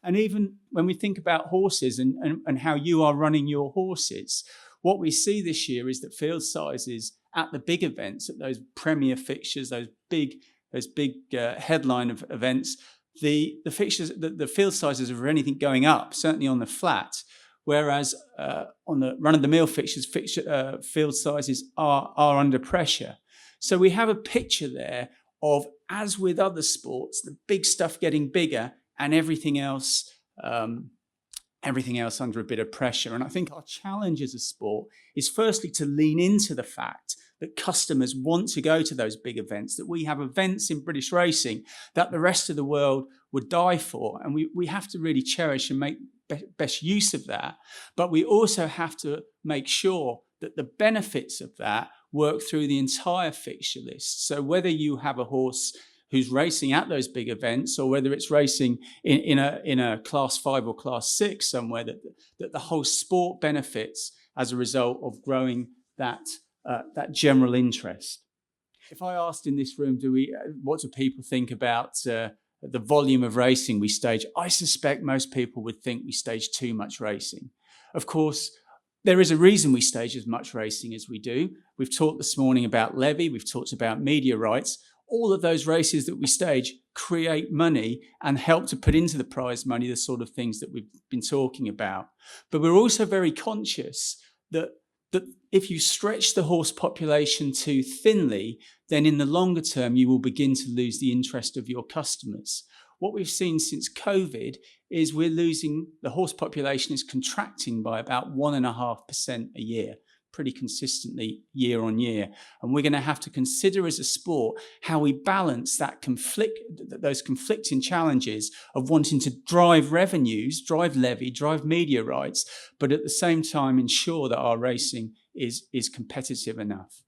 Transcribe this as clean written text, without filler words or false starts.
And even when we think about horses and how you are running your horses, what we see this year is that field sizes at the big events, at those premier fixtures, those big headline of events, the fixtures, the field sizes are anything going up, certainly on the flat, whereas on the run-of-the-mill fixtures, field sizes are under pressure. So we have a picture there of, as with other sports, the big stuff getting bigger and everything else under a bit of pressure. And I think our challenge as a sport is firstly to lean into the fact that customers want to go to those big events, that we have events in British racing that the rest of the world would die for. And we have to really cherish and make best use of that. But we also have to make sure that the benefits of that work through the entire fixture list. So whether you have a horse who's racing at those big events, or whether it's racing in a class 5 or class 6 somewhere, that the whole sport benefits as a result of growing that general interest. If I asked in this room, what do people think about the volume of racing we stage? I suspect most people would think we stage too much racing. Of course, there is a reason we stage as much racing as we do. We've talked this morning about levy, we've talked about media rights. All of those races that we stage create money and help to put into the prize money the sort of things that we've been talking about. But we're also very conscious that if you stretch the horse population too thinly, then in the longer term, you will begin to lose the interest of your customers. What we've seen since COVID is the horse population is contracting by about 1.5% a year, pretty consistently year on year. And we're going to have to consider as a sport how we balance those conflicting challenges of wanting to drive revenues, drive levy, drive media rights, but at the same time ensure that our racing is competitive enough.